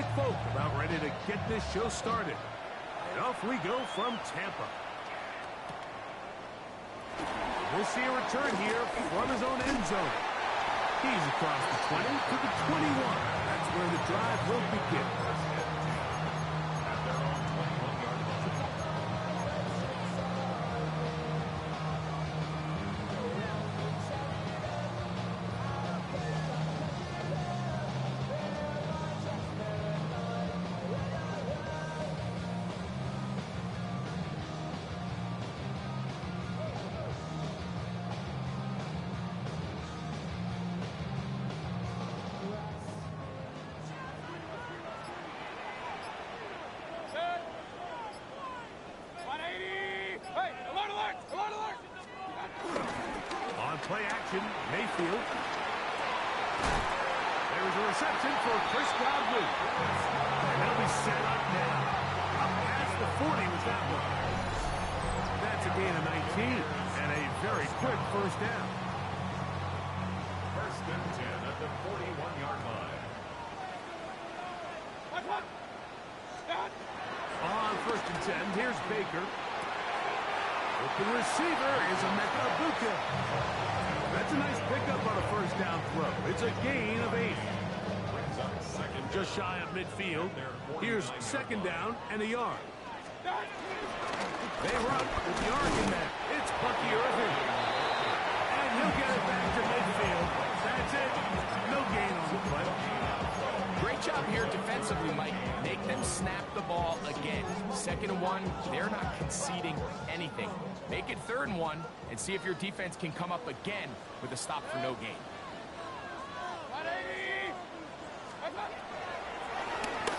Nick Folk about ready to get this show started. And off we go from Tampa. We'll see a return here from his own end zone. He's across the 20 to the 21. That's where the drive will begin. Play action, Mayfield. There's a reception for Chris Godwin. And they'll be set up now. Up past the 40 with that one. That's a gain of 19 and a very quick first down. First and 10 at the 41-yard line. On first and 10, here's Baker. The receiver is Emeka Egbuka. That's a nice pickup on a first down throw. It's a gain of 8. Just shy of midfield. Here's second down and a yard. They run with the argument. It's Bucky Irving. And he'll get it back to midfield. That's it. No gain on the play. Great job here defensively, Mike. Make them snap the ball again. 2nd and 1, they're not conceding anything. Make it 3rd and 1 and see if your defense can come up again with a stop for no gain.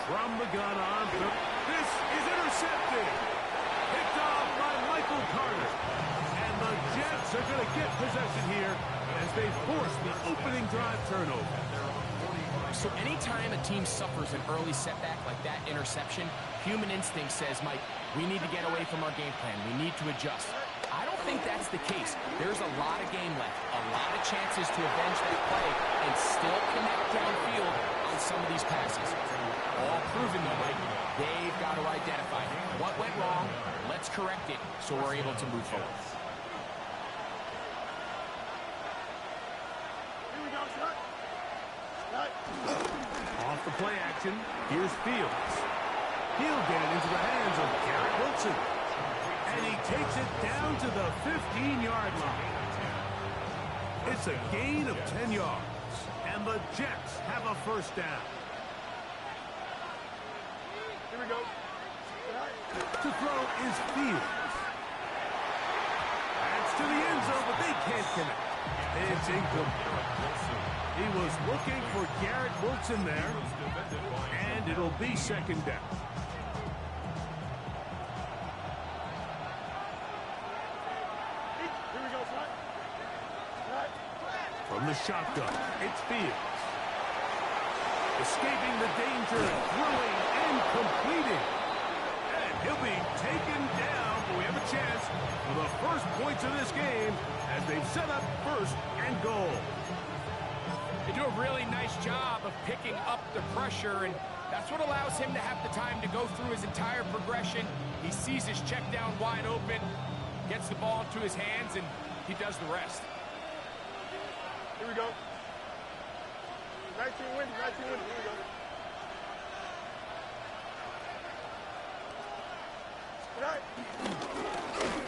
From the gun on. This is intercepted. Picked off by Michael Carter. And the Jets are going to get possession here as they force the opening drive turnover. So anytime a team suffers an early setback like that interception, human instinct says, Mike, we need to get away from our game plan. We need to adjust. I don't think that's the case. There's a lot of game left, a lot of chances to avenge that play and still connect downfield on some of these passes. All proven though, Mike. They've got to identify what went wrong. Let's correct it so we're able to move forward. Off the play action, here's Fields. He'll get it into the hands of Garrett Wilson. And he takes it down to the 15-yard line. It's a gain of 10 yards. And the Jets have a first down. Here we go. To throw is Fields. That's to the end zone, but they can't connect. It's incomplete. He was looking for Garrett Wilson there, and it'll be second down. Here we go, front. From the shotgun, it's Fields. Escaping the danger, throwing and completing. And he'll be taken down, but we have a chance for the first points of this game as they've set up first and goal. They do a really nice job of picking up the pressure, and that's what allows him to have the time to go through his entire progression. He sees his check down wide open, gets the ball into his hands, and he does the rest. Here we go. 19 wins, 19 wins. Here we go.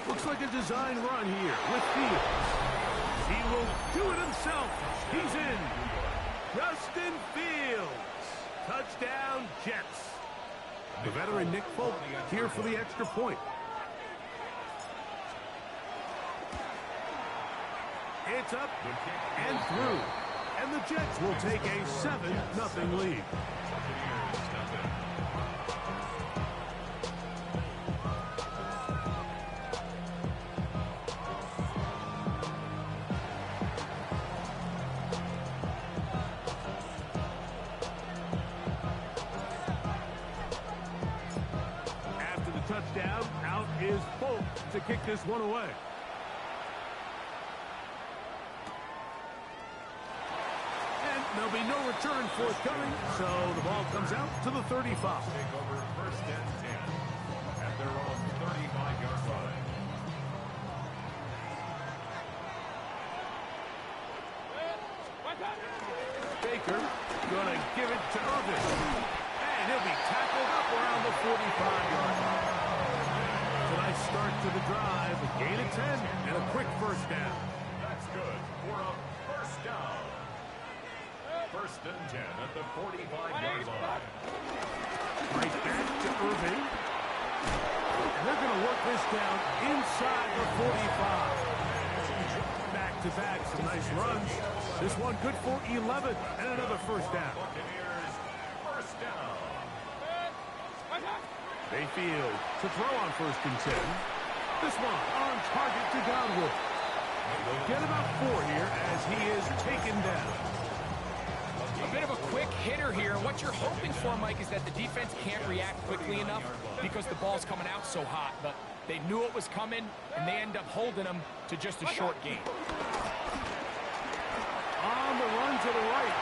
Looks like a design run here with Fields. He will do it himself. He's in. Justin Fields. Touchdown, Jets. The veteran Nick Folk here for the extra point. It's up and through. And the Jets will take a 7-0 lead. After the touchdown, out is Folk to kick this one away. There'll be no return forthcoming, so the ball comes out to the 35. Take over first and 10 at their own 35-yard line. Baker going to give it to Irvin. And he'll be tackled up around the 45-yard line. It's a nice start to the drive. A gain of 10 and a quick first down. That's good for a first down. First and 10 at the 45-yard line. Right back to Irvin. And they're going to work this down inside the 45. Back-to-back, some nice runs. This one good for 11 and another first down. Buccaneers first down. Mayfield to throw on first and 10. This one on target to Godwin. They'll get about 4 here as he is taken down. A bit of a quick hitter here. What you're hoping for, Mike, is that the defense can't react quickly enough because the ball's coming out so hot. But they knew it was coming, and they end up holding them to just a short gain. On the run to the right.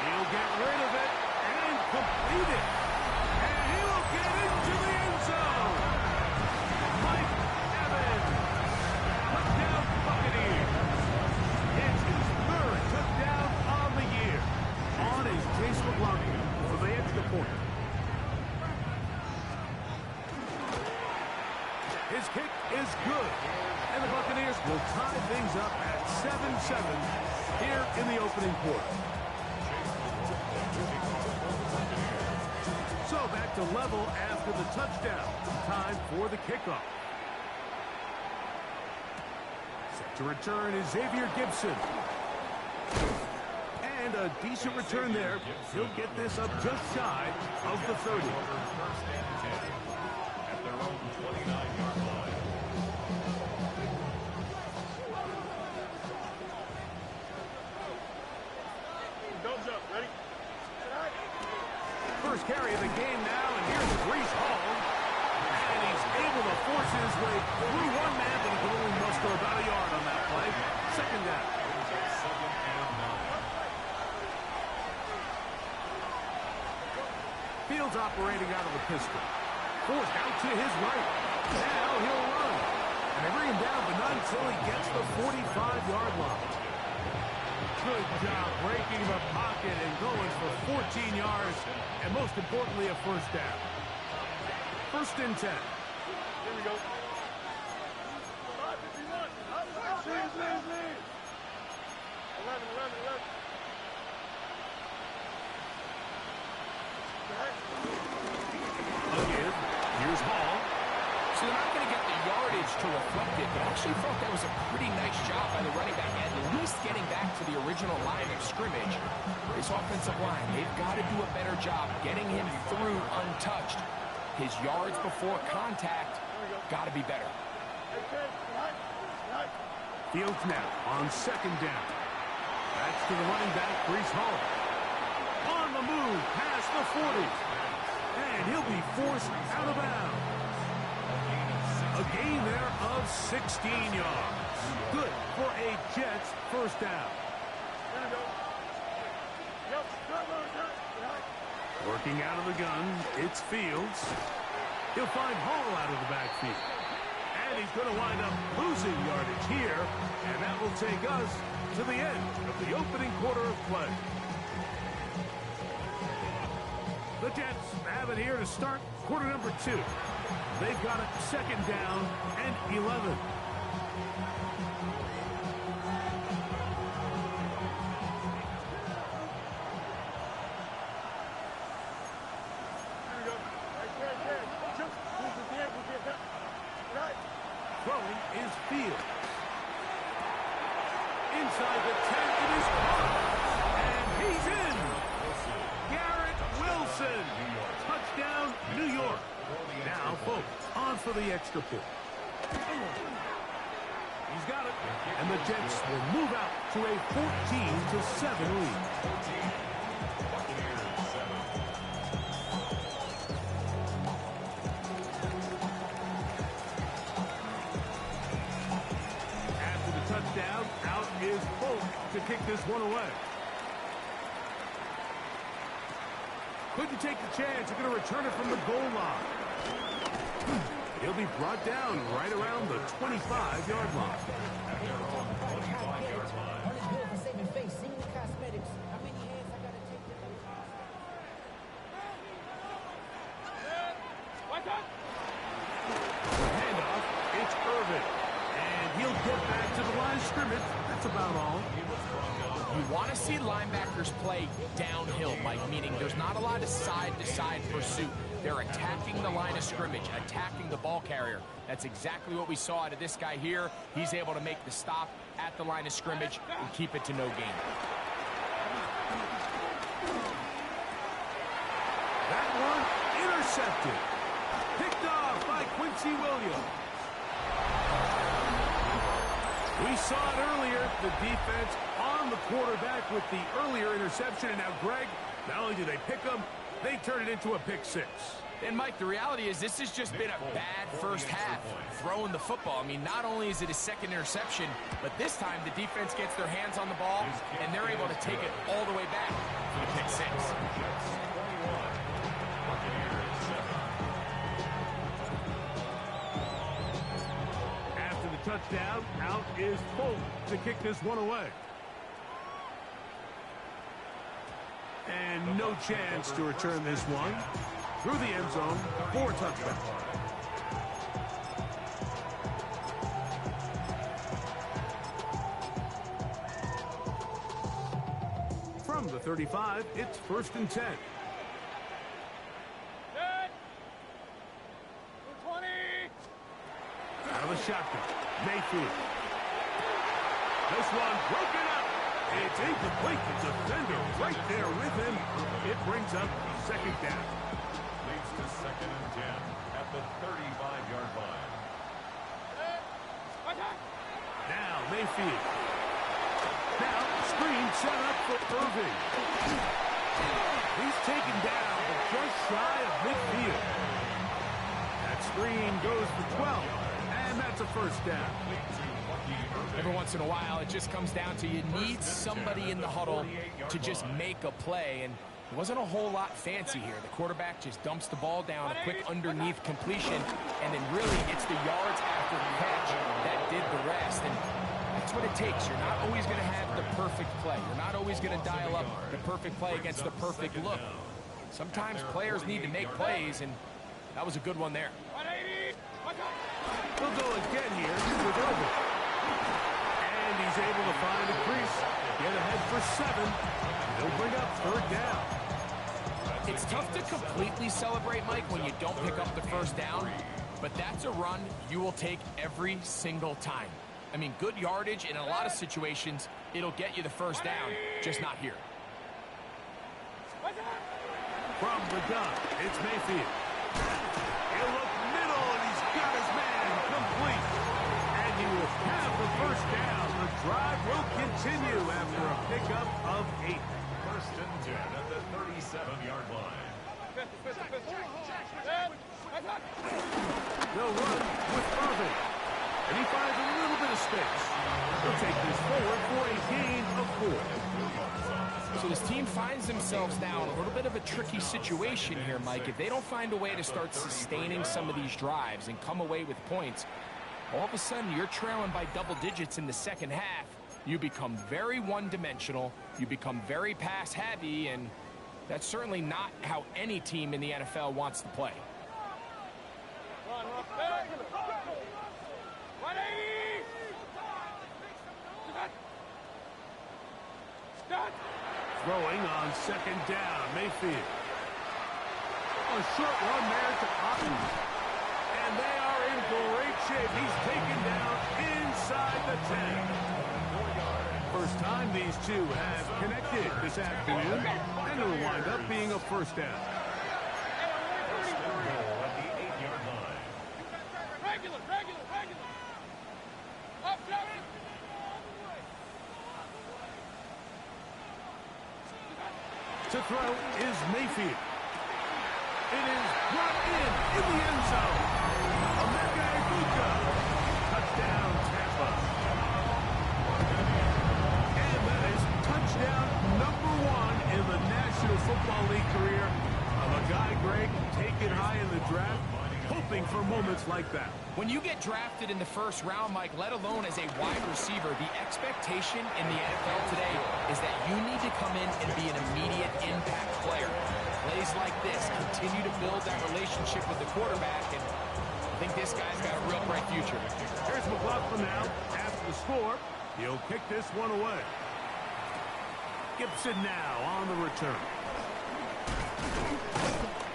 He'll get rid of it and complete it. And he will get into the end zone. Mike Evans. Touchdown Buccaneers. It's his third touchdown on the year. On is Chase McLaughlin for the extra point. His kick is good. And the Buccaneers will tie things up at 7-7 here in the opening quarter. So back to level after the touchdown. Time for the kickoff. Set to return is Xavier Gibson. And a decent return there. He'll get this up just shy of the 30. First and 10 at their own 29-yard line. Don't jump. Ready? First carry of the game now, and here's Breece Hall. And he's able to force his way through one man, but he can only muster about a yard on that play. Second down. Second and 9. Fields operating out of the pistol. Forced out to his right. Now he'll run. And they bring him down, but not until he gets the 45-yard line. Good job breaking the pocket and going for 14 yards, and most importantly, a first down. First and 10. Here we go. 551. Lead. 11. Again, here's Hall. So they're not going to get the yardage to reflect it, but I actually thought that was a pretty nice job by the running back, at least getting back to the original line of scrimmage. This offensive line, they've got to do a better job getting him through untouched. His yards before contact got to be better. Fields now on second down. That's to the running back, Breece Hall. On the move, past the 40. And he'll be forced out of bounds. A gain there of 16 yards. Good for a Jets first down. Working out of the gun, it's Fields. He'll find Hall out of the backfield. And he's going to wind up losing yardage here. And that will take us to the end of the opening quarter of play. The Jets have it here to start quarter number 2. They've got it second down and 11. Throwing is Fields. Inside the 10, it is caught. And he's in. Garrett Wilson. Touchdown, New York. Now, folks, on for the extra point. He's got it. And the Jets will move out to a 14-7 lead. After the touchdown, out is Polk to kick this one away. Couldn't take the chance. They're going to return it from the goal line. He'll be brought down right around the 25-yard line. Handoff, it's Irvin. And he'll get back to the line of scrimmage. That's about all. You want to see linebackers play downhill, Mike, meaning there's not a lot of side-to-side pursuit. They're attacking the line of scrimmage, attacking the ball carrier. That's exactly what we saw out of this guy here. He's able to make the stop at the line of scrimmage and keep it to no gain. That one intercepted. Picked off by Quincy Williams. We saw it earlier, the defense on the quarterback with the earlier interception. And now, Greg, not only do they pick him, they turn it into a pick six. And, Mike, the reality is this has just been a bad first half throwing the football. I mean, not only is it a second interception, but this time the defense gets their hands on the ball, and they're able to take it all the way back for the pick six. After the touchdown, out is Folk to kick this one away. And no chance to return this one through the end zone for a touchdown. From the 35, it's 1st and 10. Out of the shotgun, Mayfield. This one broken up. It's incomplete. The defender right there with him. It brings up 2nd down. Leads to 2nd and 10 at the 35-yard line. Now Mayfield. Now screen set up for Irving. He's taken down but just shy of midfield. That screen goes for 12, and that's a 1st down. Every once in a while, it just comes down to you need somebody in the huddle to just make a play, and it wasn't a whole lot fancy here. The quarterback just dumps the ball down, a quick underneath completion, and then really it's the yards after the catch that did the rest, and that's what it takes. You're not always going to have the perfect play. You're not always going to dial up the perfect play against the perfect look. Sometimes players need to make plays, and that was a good one there. We'll go again here with Irving. And he's able to find a crease, get ahead for 7. They'll bring up 3rd down. It's tough to completely celebrate, Mike, when you don't pick up the 1st down, but that's a run you will take every single time. I mean, good yardage in a lot of situations, it'll get you the 1st down, just not here. From the gun, it's Mayfield. He'll look middle, and he's got his man complete. And he will have the 1st down. The drive will continue after a pickup of 8. 1st and 10 at the 37-yard line. They'll run with Irving. And he finds a little bit of space. He'll take this forward for a gain of 4. So this team finds themselves now in a little bit of a tricky situation here, Mike. If they don't find a way to start sustaining some of these drives and come away with points, all of a sudden you're trailing by double digits in the 2nd half. You become very one-dimensional, you become very pass-heavy, and that's certainly not how any team in the NFL wants to play. Throwing on 2nd down, Mayfield. A short run there to Otten. And they are in great shape. He's taken down inside the 10. First time these two have connected this afternoon, and it'll wind up being a 1st down. First and goal at the 8-yard line. To throw is Mayfield. It is brought in the end zone. Emeka Egbuka. Touchdown, Tampa. And that is touchdown number 1 in the National Football League career for moments like that. When you get drafted in the first round, Mike, let alone as a wide receiver, the expectation in the NFL today is that you need to come in and be an immediate impact player. Plays like this continue to build that relationship with the quarterback, and I think this guy's got a real bright future. Here's McLaughlin now. After the score, he'll kick this one away. Gibson now on the return.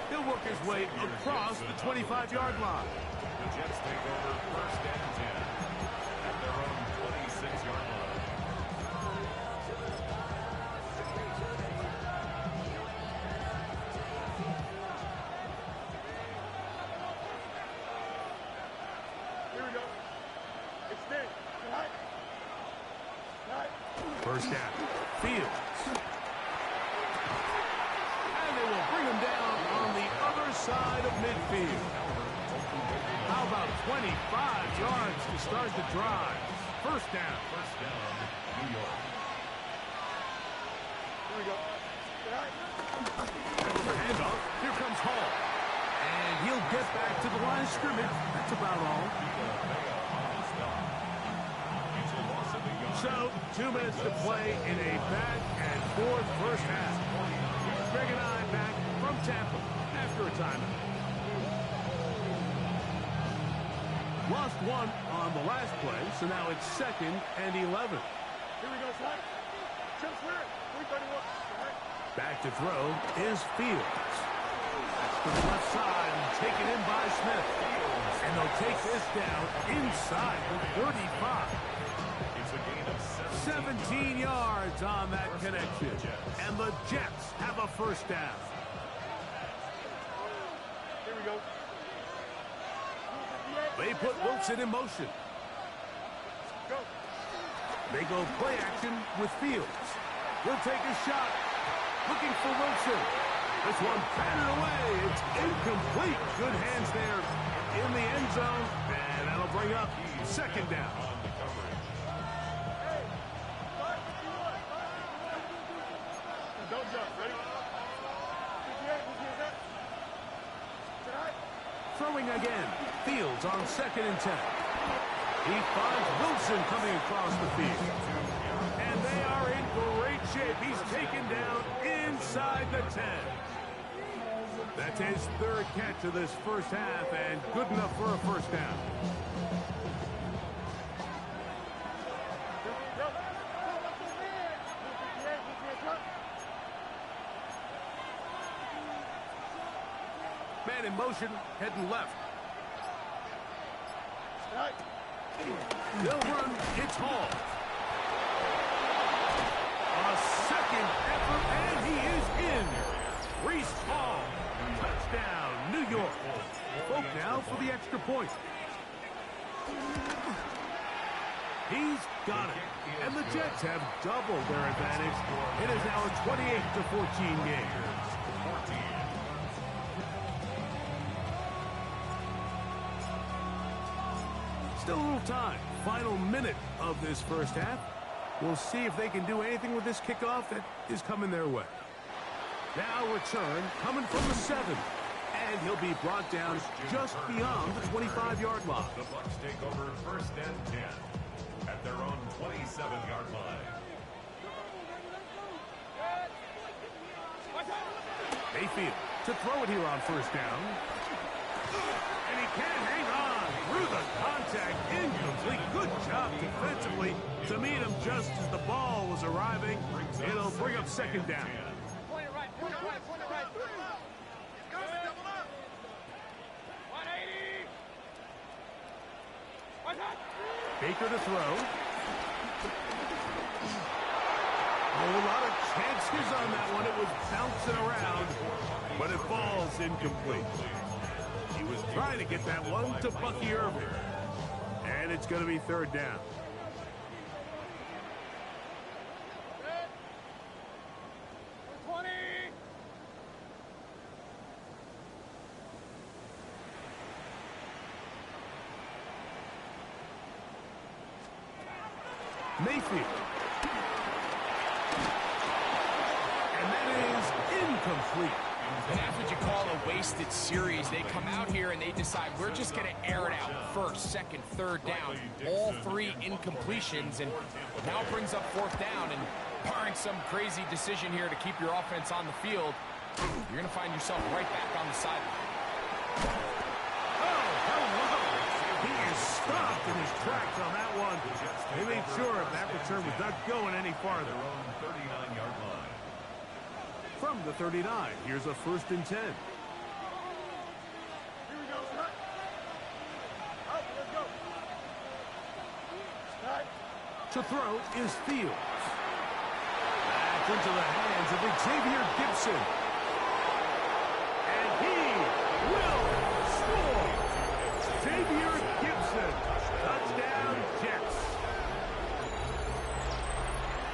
He'll work his way across the 25-yard line. The Jets take over first and 10 at their own 26-yard line. Here we go. Extend. Right. Right. First down. Fields. And they will bring him down on the other side of midfield. How about 25 yards to start the drive? First down. First down, New York. Here we go. Right. Handoff. Here comes Hall. And he'll get back to the line of scrimmage. That's about all. So, 2 minutes to play in a back-and-forth first half. Greg and I back from Tampa after a timeout. Lost one on the last play, so now it's 2nd and 11. Here we go, son. Chip square. 331. Right. Back to throw is Fields. That's to the left side and taken in by Smith. And they'll take this down inside the 35. It's a gain of 17 yards on that connection. And the Jets have a first down. Here we go. They put Wilson in motion. Go. They go play action with Fields. He'll take a shot. Looking for Wilson. This one batted away. It's incomplete. Good hands there in the end zone. And that'll bring up second down. on the coverage. Hey. 551. Don't jump. Ready? 58. That. Tonight. Throwing again. Fields on 2nd and 10. He finds Wilson coming across the field. And they are in great shape. He's taken down inside the 10. That's his 3rd catch of this first half, and good enough for a first down. Man in motion, heading left. Right. They'll run. It's Hall. A second effort, and he is in. Reese Hall. Touchdown, New York. Folk now for the extra point. He's got it. And the Jets have doubled their advantage. It is now a 28-14 game. 14. Still a little time. Final minute of this first half. We'll see if they can do anything with this kickoff that is coming their way. Now return coming from the 7. And he'll be brought down just beyond the 25-yard line. The Bucs take over first and 10 at their own 27-yard line. Mayfield to throw it here on first down. And he can't hang on through the contact. Incomplete. Good job defensively to meet him just as the ball was arriving. It'll bring up second down. Point it right. Point it right. Point it right. Baker to throw. A lot of chances on that one. It was bouncing around, but it falls incomplete. He was trying to get that one to Bucky Irving. And it's going to be third down. Mayfield. And that is incomplete. And that's what you call a wasted series. They come out here and they decide we're just going to air it out. First, second, third down. All three incompletions. And now it brings up fourth down. And barring some crazy decision here to keep your offense on the field, you're going to find yourself right back on the sideline. Oh, hello. He is stopped in his tracks on that one. They made sure that return was not going any farther. 39-yard line. From the 39, here's a 1st and 10. Here we go. Start. Up, let's go. Start. To throw is Fields. Back into the hands of Xavier Gibson. And he will score. Xavier Gibson. Touchdown, Jets.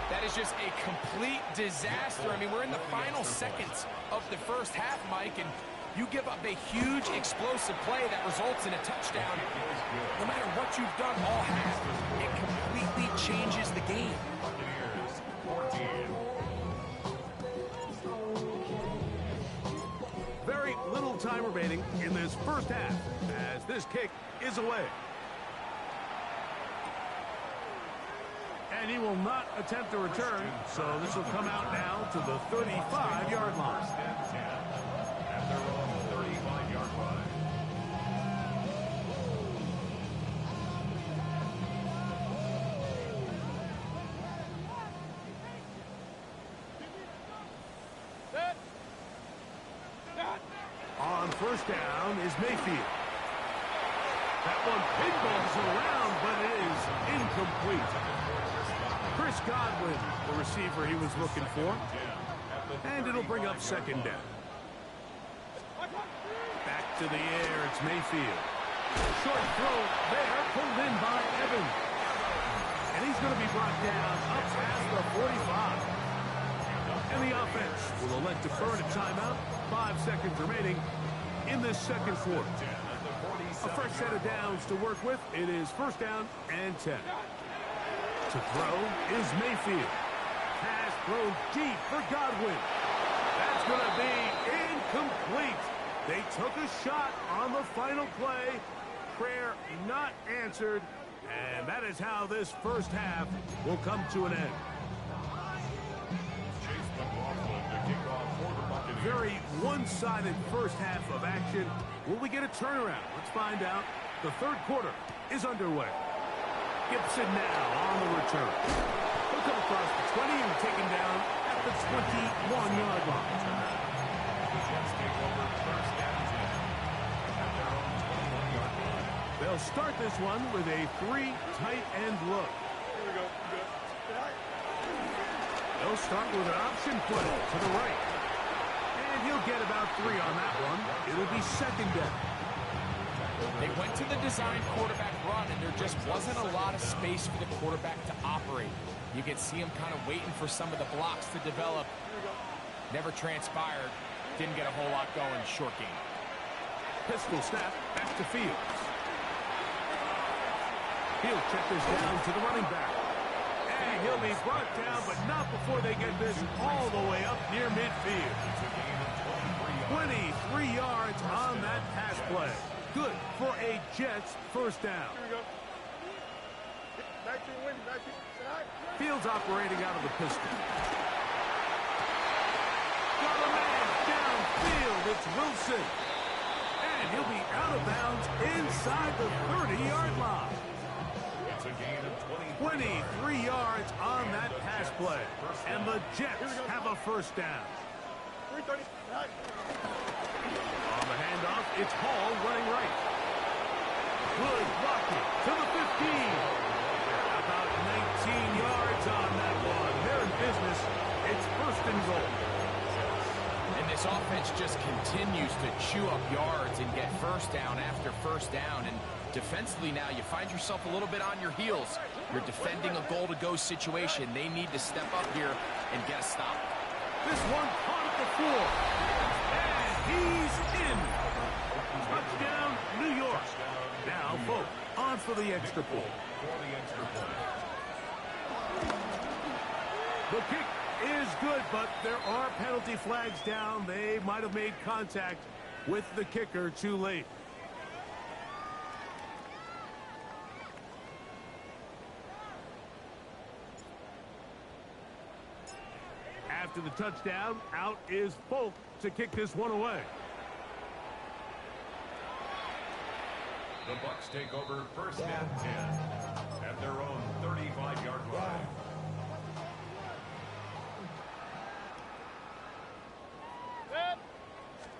That is just a complete disaster. I mean, we're in the final seconds of the first half, Mike, and you give up a huge explosive play that results in a touchdown. No matter what you've done all half, it completely changes the game. Buccaneers 14. Very little time remaining in this first half as this kick is away. And he will not attempt a return, so this will come out now to the 35-yard line. 1st and 10 at their own 35-yard line. Set. Start. On 1st down is Mayfield. That one pinballs around, but it is incomplete. Chris Godwin, the receiver he was looking for. And it'll bring up 2nd down. Back to the air, it's Mayfield. Short throw there, pulled in by Evans. And he's going to be brought down up past the 45. And the offense will elect to burn a timeout. 5 seconds remaining in this second quarter. A fresh set of downs to work with. It is 1st down and 10. To throw is Mayfield. Pass thrown deep for Godwin. That's going to be incomplete. They took a shot on the final play. Prayer not answered. And that is how this first half will come to an end. Chase McLaughlin to kick off for the Buccaneers. Very one-sided first half of action. Will we get a turnaround? Let's find out. The third quarter is underway. Gibson now on the return. He'll come across the 20 and taken down at the 21-yard line. The Jets take over 1st and 10 at their own 21-yard line. They'll start this one with a 3 tight end look. Here we go. Good. Start. They'll start with an option play to the right. And he'll get about 3 on that one. It'll be 2nd down. They went to the design quarterback run, and there just wasn't a lot of space for the quarterback to operate. You could see him kind of waiting for some of the blocks to develop. Never transpired. Didn't get a whole lot going. Short game. Pistol snap back to Fields. He'll check this down to the running back. And he'll be brought down, but not before they get this all the way up near midfield. 23 yards on that pass play. Good for a Jets 1st down. Here we go. 19 wins. 19. Start. Fields operating out of the pistol. Got a man downfield. It's Wilson. And he'll be out of bounds inside the 30-yard line. It's a gain of 23 yards on that pass play. And the Jets have a 1st down. 3:30. Start. On the handoff, it's Hall running right. Good blocking to the 15. About 19 yards on that one. They're in business. It's 1st and goal. And this offense just continues to chew up yards and get 1st down after 1st down. And defensively now, you find yourself a little bit on your heels. You're defending a goal-to-go situation. They need to step up here and get a stop. This one caught at the 4. And he's in. Touchdown, New York. Now, Folk on for the extra point. for the extra point. The kick is good, but there are penalty flags down. They might have made contact with the kicker too late. After the touchdown, out is Folk to kick this one away. The Bucs take over first and 10 at their own 35-yard line.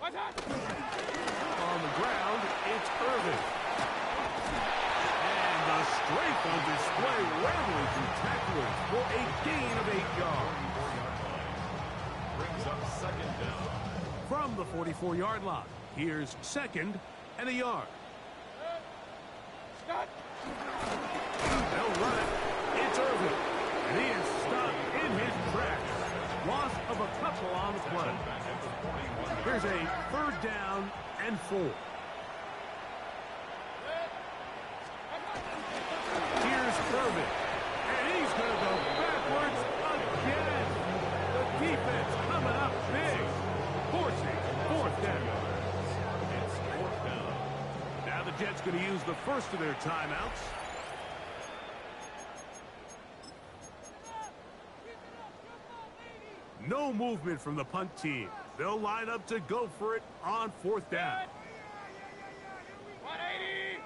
On the ground, it's Irvin. And the strength on display, rambling through tacklers for a gain of 8 yards. 44-yard line. Brings up second down. From the 44-yard line, here's second and a yard. They'll run it. It's Irvin. And he is stopped in his tracks. Loss of a couple on the play. Here's a third down and 4. Here's Irvin. And he's going to go backwards again. The defense coming up big. Forcing fourth down. It's fourth down. Now the Jets going to use the first of their timeouts. No movement from the punt team. They'll line up to go for it on fourth down. 180.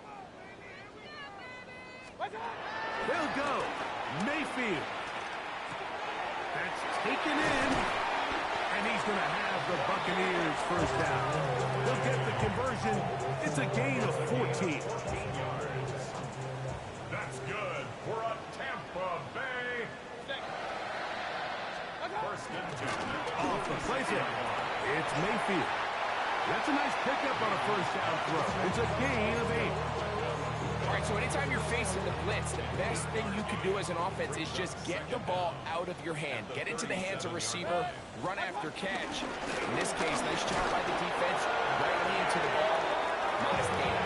They'll go. Mayfield. That's taken in. And he's going to have the Buccaneers first down. They'll get the conversion. It's a gain of 14. That's good for a Tampa Bay. First and 10. Off the play fake. It's Mayfield. That's a nice pickup on a first down throw. It's a gain of 8. All right, so anytime you're facing the blitz, the best thing you can do as an offense is just get the ball out of your hand. Get into the hands of receiver, run after catch. In this case, nice job by the defense, right into the ball. Nice game.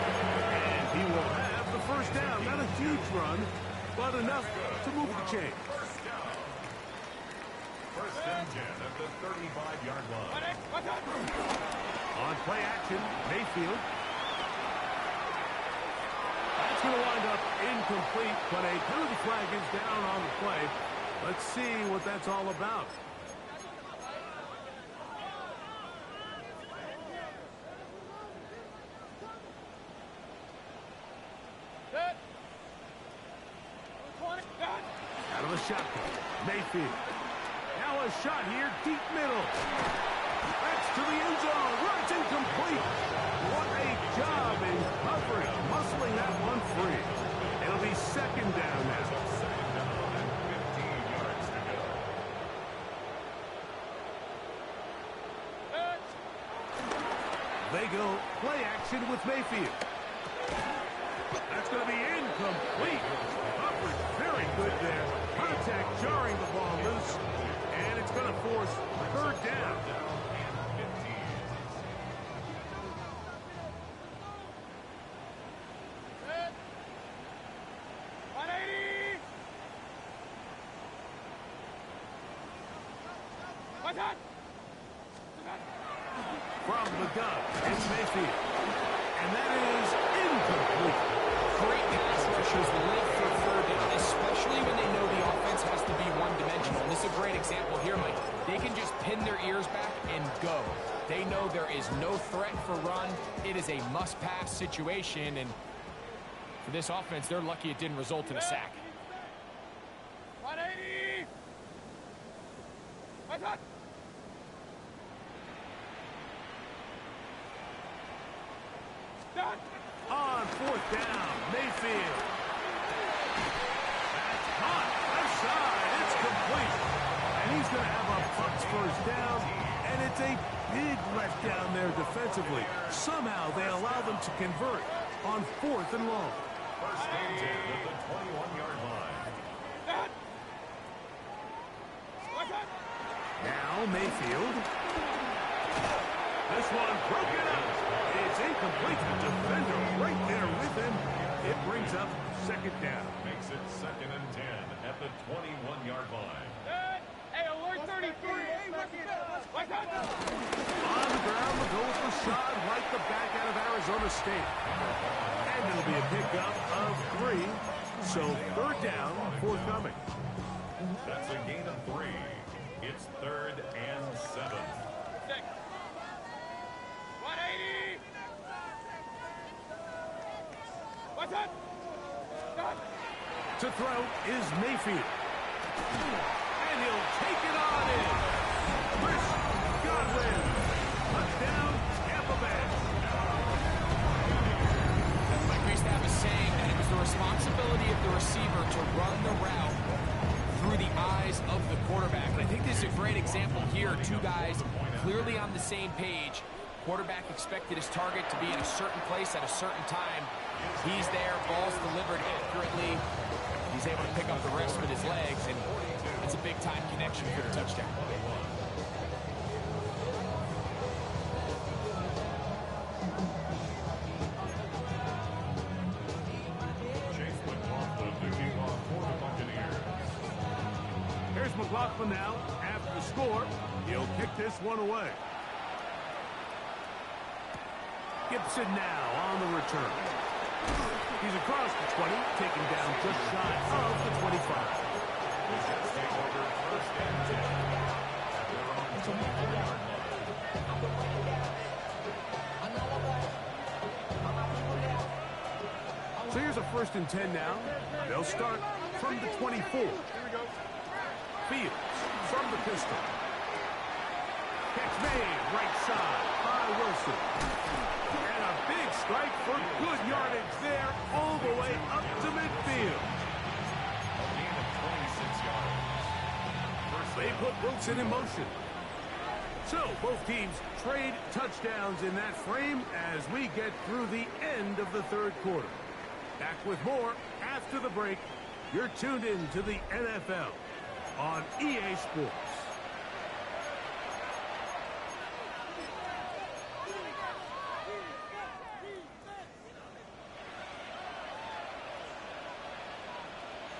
And he will have the first down. Not a huge run, but enough to move the chain. First and 10 at the 35-yard line. On play action, Mayfield. That's going to wind up incomplete, but a penalty flag is down on the play. Let's see what that's all about. Out of the shotgun, Mayfield. Now a shot here, deep middle. That's to the end zone, where it's incomplete. What a job in coverage, muscling that one free. It'll be second down now. Second down and 15 yards to go. They go play action with Mayfield. That's going to be incomplete. Coverage very good there. Contact jarring the ball loose. And it's going to force third down. From the gun, it's Mayfield. And that is incomplete. Great pass rushers live for third down, especially when they know the offense has to be one-dimensional. And this is a great example here, Mike. They can just pin their ears back and go. They know there is no threat for run. It is a must-pass situation, and for this offense, they're lucky it didn't result in a sack. 180. On fourth down, Mayfield. That's hot. Left side. It's complete. And he's going to have a Bucs first down. And it's a big letdown there defensively. Somehow they allow them to convert on fourth and long. First and 10 at the 21-yard line. Now Mayfield. This one broken up. It's incomplete. The defender right there with him. It brings up second down. Makes it second and 10 at the 21-yard line. Hey, alert 33. shod like the back out of Arizona State. And it'll be a pickup of 3. So third down forthcoming. That's a gain of 3. It's 3rd and 7. 180. What's up? To throw is Mayfield. And he'll take it on in. Chris Godwin. Touchdown, Tampa Bay. Like we used to have a saying that it was the responsibility of the receiver to run the route through the eyes of the quarterback. And I think this is a great example here. Two guys clearly on the same page. Quarterback expected his target to be in a certain place at a certain time. He's there, ball's delivered accurately. He's able to pick up the rest with his legs, and it's a big-time connection for the touchdown. Chase McLaughlin picking off for the Buccaneers. Here's McLaughlin now. After the score, he'll kick this one away. Gibson now on the return. He's across the 20, taken down just shy of the 25. The Jets take over 1st and 10 at their own 24-yard line. So here's a 1st and 10 now. They'll start from the 24. Here we go. Fields from the pistol. Catch made, right side by Wilson. And a big strike for good yardage there all the way up to midfield. A gain of 26 yards. They put Wilson in motion. So both teams trade touchdowns in that frame as we get through the end of the third quarter. Back with more after the break. You're tuned in to the NFL on EA Sports.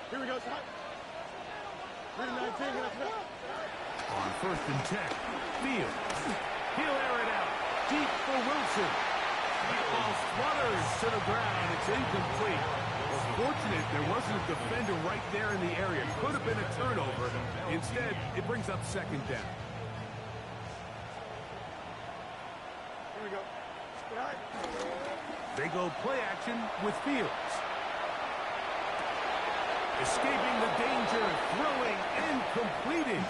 Here we go, son. 3-19, On 1st and 10, Fields. He'll air it out. Deep for Wilson. The ball flutters to the ground. It's incomplete. Well, fortunate there wasn't a defender right there in the area. Could have been a turnover. Instead, it brings up 2nd down. Here we go. All right. They go play action with Fields. Escaping the danger, throwing and completing.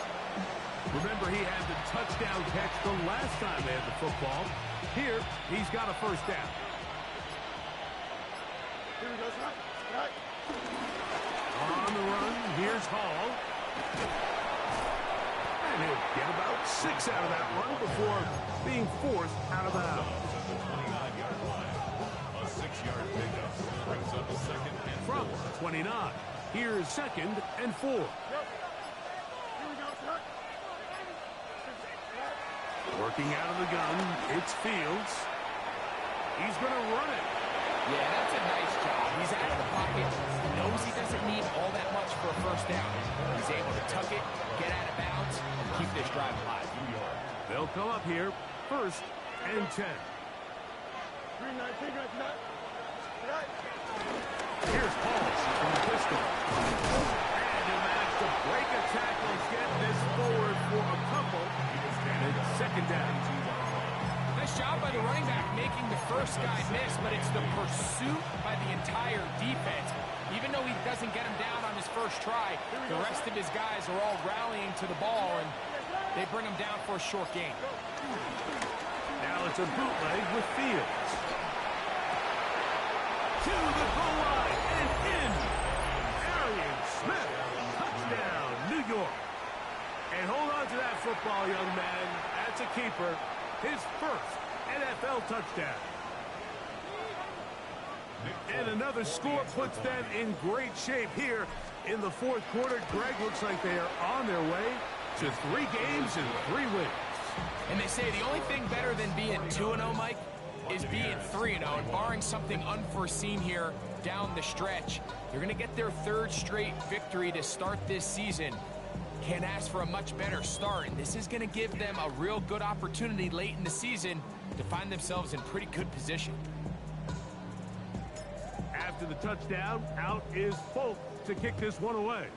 Remember, he had the touchdown catch the last time they had the football. Here, he's got a 1st down. Here we go, son. All right. On the run, here's Hall. And he'll get about 6 out of that run before being forced out of bounds. At the 29-yard line. A 6-yard pickup brings up a 2nd and 4. From 29, here's 2nd and 4. Yep. Here we go, son. Working out of the gun, it's Fields. He's going to run it. Yeah, that's a nice job. He's out of the pocket. He knows he doesn't need all that much for a 1st down. He's able to tuck it, get out of bounds, and keep this drive alive. They'll come up here, 1st and 10. 3-19, all right. Here's Paul from the pistol. And he'll manage to break a tackle, get this forward for a couple. And it's 2nd down. Nice job by the running back making the first guy miss, but it's the pursuit by the entire defense. Even though he doesn't get him down on his first try, the rest of his guys are all rallying to the ball, and they bring him down for a short gain. Now it's a bootleg with Fields. To the goal line and in. Arian Smith. Touchdown, New York. And hold on to that football, young man. That's a keeper. His 1st NFL touchdown. And another score puts them in great shape here in the 4th quarter. Greg, looks like they are on their way to 3 games and 3 wins. And they say the only thing better than being 2-0, Mike, is being 3-0. And barring something unforeseen here down the stretch, they're going to get their 3rd straight victory to start this season. Can't ask for a much better start, and this is going to give them a real good opportunity late in the season to find themselves in pretty good position. After the touchdown, out is Folk to kick this one away.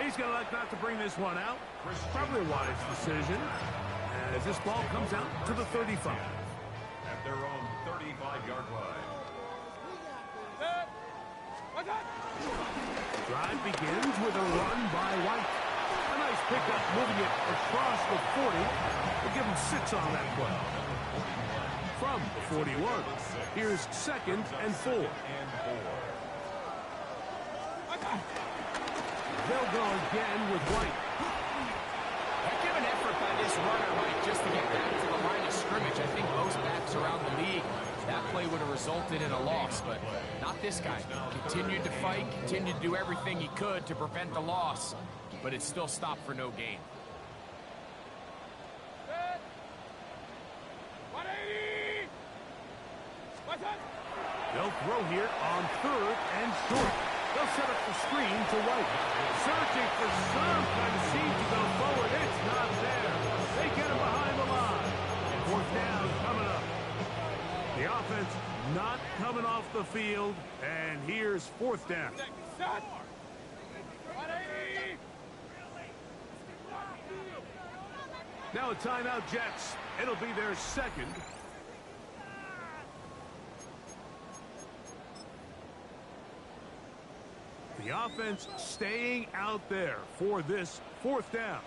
He's going to elect not to bring this one out. Probably a wise decision as this ball comes out to the 35. At their own 35-yard line. Drive begins with a run by White. A nice pickup moving it across the 40. We'll give him 6 on that play. From the 41, here's 2nd and 4. They'll go again with White. Heck of an effort by this runner, Mike, just to get back to the line of scrimmage. I think most backs around the league, that play would have resulted in a loss, but not this guy. Continued to fight, continued to do everything he could to prevent the loss, but it still stopped for no gain. They'll throw here on 3rd and short. They'll set up the screen to White. Searching for some kind of seam to go forward. It's not there. They get him behind the line. 4th down coming up. The offense not coming off the field. And here's 4th down. Now a timeout, Jets. It'll be their 2nd. The offense staying out there for this 4th down.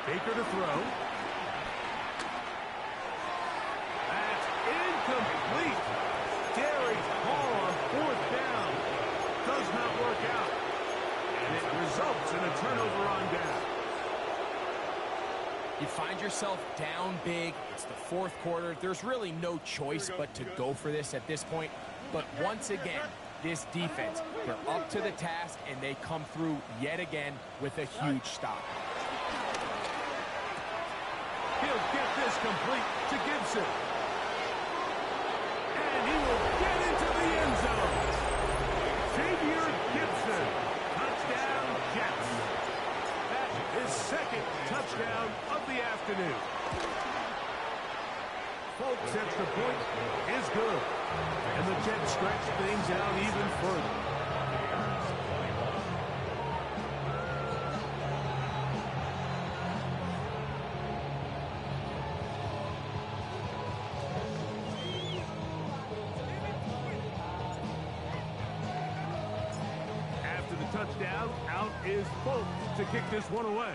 Baker to throw. That's incomplete. Derek Hall on 4th down. Does not work out. And it results in a turnover on down. You find yourself down big. It's the 4th quarter. There's really no choice but to go for this at this point. But once again, this defense, they're up to the task, and they come through yet again with a huge stop. He'll get this complete to Gibson. And he will get into the end zone. Xavier Gibson. Touchdown, Jets. His 2nd touchdown of the afternoon. Folks' extra point is good. And the Jets stretch things out even further. After the touchdown, out is Folk to kick this one away.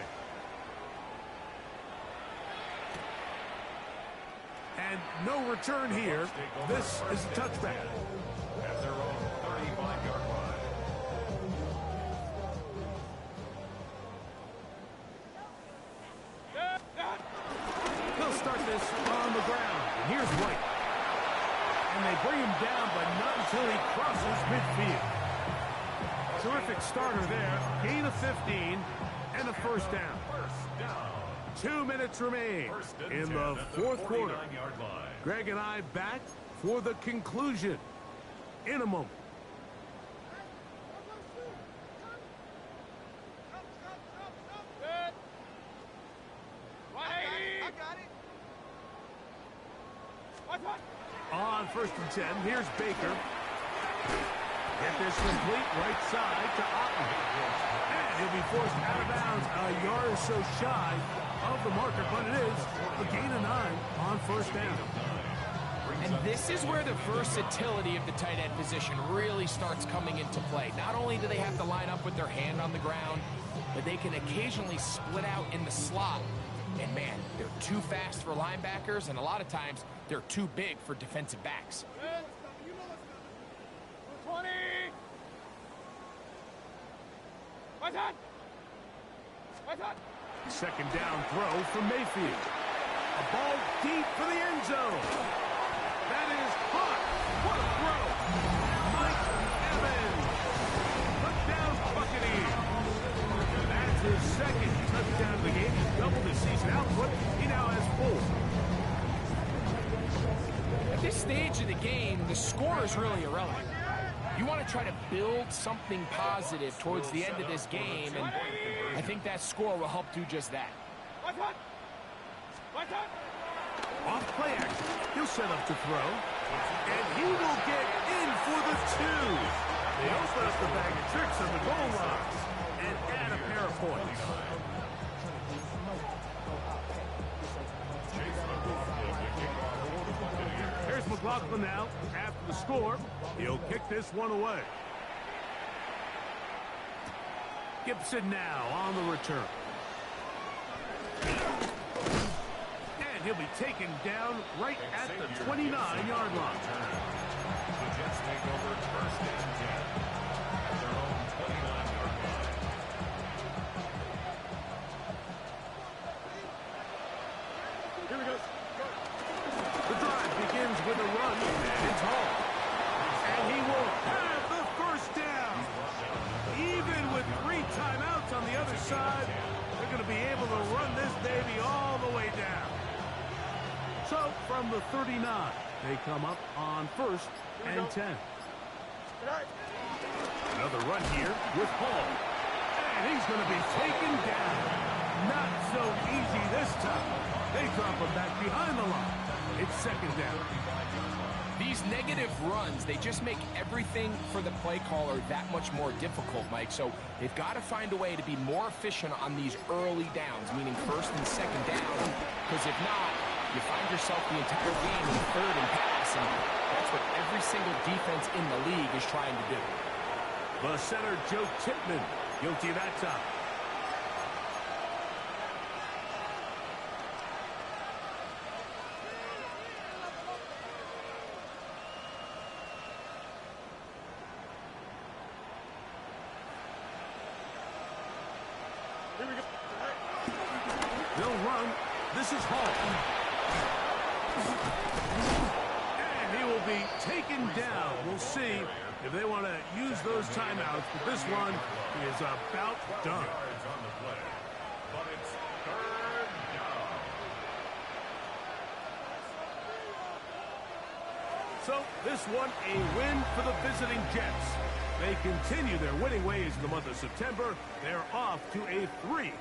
And no return here. This is a touchback. At their own 35-yard line. They'll start this on the ground. And here's White. And they bring him down, but not until he crosses midfield. Terrific starter there. Gain of 15 and a 1st down. 2 minutes remain in the 4th quarter. Greg and I back for the conclusion in a moment. On 1st and 10, here's Baker. Get this complete right side to Otten. And he'll be forced out of bounds a yard or so shy of the marker, but it is a gain of 9 on 1st down. And this is where the versatility of the tight end position really starts coming into play. Not only do they have to line up with their hand on the ground, but they can occasionally split out in the slot. And man, they're too fast for linebackers, and a lot of times they're too big for defensive backs. 20. 2nd down throw from Mayfield. A ball deep for the end zone. That is caught. What a throw. Mike Evans. Touchdown Buccaneers. That's his 2nd touchdown of the game. He's doubled his season output. He now has 4. At this stage of the game, the score is really irrelevant. You want to try to build something positive towards the end of this game, and I think that score will help do just that. Off play action. He'll set up to throw. And he will get in for the 2. They open up the bag of tricks on the goal line and add a pair of points. Here's McLaughlin now. After the score, he'll kick this one away. Gibson now on the return. And he'll be taken down right at the 29-yard line. The Jets take over first and 10 at their own 29-yard line. Here we go. The drive begins with a run, and it's Hall. And he will have the first down. Even with 3 timeouts on the other side, they're going to be able to run this baby all the way down. So, from the 39, they come up on first and 10. Another run here with Hall. And he's going to be taken down. Not so easy this time. They drop him back behind the line. It's second down. These negative runs, they just make everything for the play caller that much more difficult, Mike. So they've got to find a way to be more efficient on these early downs, meaning first and second down. Because if not, you find yourself the entire game in third and pass, and that's what every single defense in the league is trying to do. The center, Joe Tippmann, guilty that time. Here we go. They'll run. This is Hall. And he will be taken down. We'll see if they want to use those timeouts, but this one is about done. Yards on the play, but it's third down. So this one a win for the visiting Jets. They continue their winning ways in the month of September. They're off to a 3-0